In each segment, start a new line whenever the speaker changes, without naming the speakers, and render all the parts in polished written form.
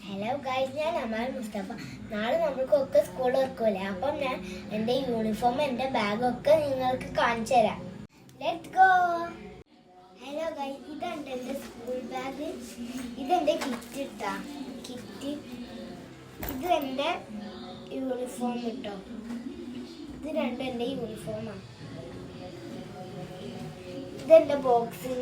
Hello guys, ഞാൻ അമാൽ മുസ്തഫ. നാളെ നമ്മൾക്കൊക്കെ school തുറക്കൂലേ, അപ്പം ഞാൻ എൻ്റെ യൂണിഫോം എൻ്റെ ബാഗൊക്കെ നിങ്ങൾക്ക് കാണിച്ചു തരാം. Let's go. ഹലോ ഗൈസ്, ഇതാണ് എൻ്റെ സ്കൂൾ ബാഗ്. ഇതെൻ്റെ കിറ്റ് ഇട്ടാ കിറ്റ്. ഇത് എൻ്റെ യൂണിഫോം ഇട്ടോ. ഇത് രണ്ടും എൻ്റെ യൂണിഫോമാണ്. ഇതെൻ്റെ ബോക്സ്.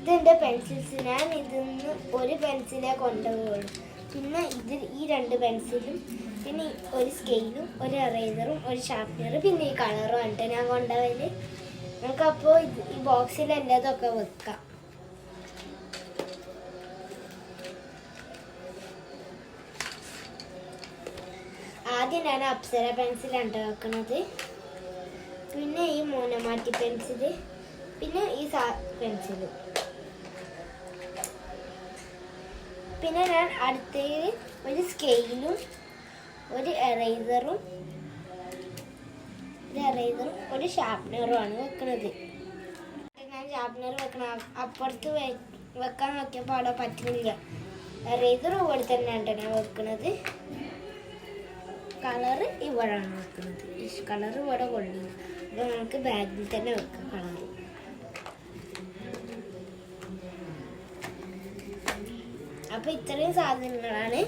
ഇതെൻ്റെ പെൻസിൽസ്. ഞാൻ ഇതിന്ന് ഒരു പെൻസിലേ കൊണ്ടുപോകുള്ളൂ. പിന്നെ ഈ രണ്ട് പെൻസിലും, പിന്നെ ഒരു സ്കെയിലും, ഒരു എറേസറും, ഒരു ഷാർപ്നറും, പിന്നെ ഈ കളറും ആണ് ഞാൻ കൊണ്ടുപോയത്. നമുക്കപ്പോൾ ഈ ബോക്സിൽ എല്ലാതൊക്കെ വെക്കാം. ആദ്യം ഞാൻ അപ്സര പെൻസിലാണ് വെക്കുന്നത്. പിന്നെ ഈ മോനോമാറ്റി പെൻസില്, പിന്നെ ഈ പെൻസിലും. പിന്നെ ഞാൻ അടുത്തതിൽ ഒരു സ്കെയിലും ഒരു എറേസറും ഒരു ഷാർപ്നറുമാണ് വെക്കുന്നത്. ഞാൻ ഷാർപ്നർ വെക്കണം. അപ്പുറത്ത് വെക്കാൻ നോക്കിയപ്പോൾ അവിടെ പറ്റുന്നില്ല. എറേസർ ഇവിടെ തന്നെയാണ് ഞാൻ വെക്കുന്നത്. കളറ് ഇവിടെയാണ് വെക്കുന്നത്. കളർ ഇവിടെ കൊള്ളില്ല. അപ്പോൾ നമുക്ക് ബാഗിൽ തന്നെ വെക്കാം കളറ്. അപ്പോൾ ഇത്രയും സാധനങ്ങളാണ്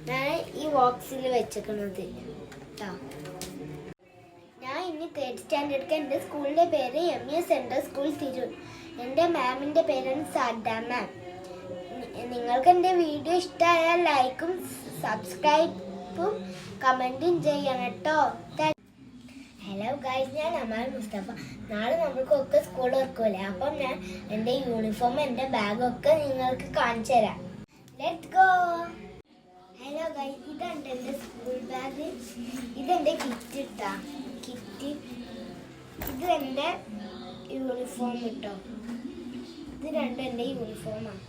ഞാൻ ഈ ബോക്സിൽ വെച്ചിരിക്കുന്നത് കേട്ടോ. ഞാൻ ഇനി 3rd സ്റ്റാൻഡേർഡ്. എൻ്റെ സ്കൂളിൻ്റെ പേര് ME സെൻട്രൽ സ്കൂൾ തിരൂർ. എൻ്റെ മാമിൻ്റെ പേരാണ് സാഡ മാം. നിങ്ങൾക്ക് എൻ്റെ വീഡിയോ ഇഷ്ടമായാൽ ലൈക്കും സബ്സ്ക്രൈബും കമൻറ്റും ചെയ്യണം കേട്ടോ. ഹലോ ഗൈസ്, ഞാൻ അമാൽ മുസ്തഫ. നാളെ നമ്മൾക്കൊക്കെ സ്കൂൾ തുറക്കൂലേ, അപ്പം ഞാൻ എൻ്റെ യൂണിഫോം എൻ്റെ ബാഗൊക്കെ നിങ്ങൾക്ക് കാണിച്ചു തരാം. Let's go. ഹലോ ഗൈസ്, ഇതാണ് എൻ്റെ സ്കൂൾ ബാഗ്. ഇതെൻ്റെ കിറ്റ് ഇട്ടാ കിറ്റ്. ഇത് എൻ്റെ യൂണിഫോം ഇട്ടോ. ഇത് രണ്ടും എൻ്റെ യൂണിഫോമാണ്.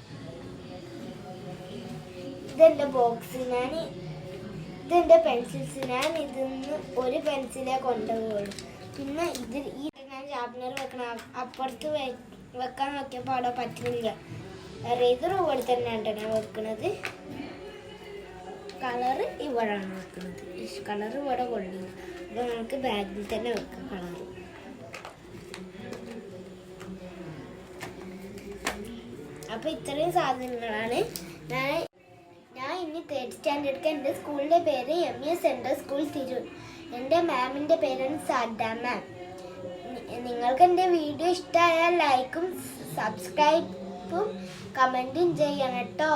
ഇതെൻ്റെ ബോക്സ്. ഇതെൻ്റെ പെൻസിൽസ്. ഞാൻ ഇതിന്ന് ഒരു പെൻസിലേ കൊണ്ടുപോകുള്ളൂ. പിന്നെ ഞാൻ ഷാർപ്നർ വെക്കണം. അപ്പുറത്ത് വെക്കാൻ നോക്കിയപ്പോൾ അവിടെ പറ്റുന്നില്ല. എറേസർ ഇവിടെ തന്നെയാണ് ഞാൻ വെക്കുന്നത്. കളറ് ഇവിടെയാണ് വെക്കുന്നത്. കളർ ഇവിടെ കൊള്ളില്ല. അപ്പോൾ നമുക്ക് ബാഗിൽ തന്നെ വെക്കാം കളറ്. അപ്പോൾ ഇത്രയും സാധനങ്ങളാണ് ഞാൻ ഇനി 3rd സ്റ്റാൻഡേർഡ്. എൻ്റെ സ്കൂളിൻ്റെ പേര് ME സെൻട്രൽ സ്കൂൾ തിരൂർ. എൻ്റെ മാമിൻ്റെ പേരാണ് സാഡ മാം. നിങ്ങൾക്ക് എൻ്റെ വീഡിയോ ഇഷ്ടമായാൽ ലൈക്കും സബ്സ്ക്രൈബും കമൻറ്റും ചെയ്യണം കേട്ടോ.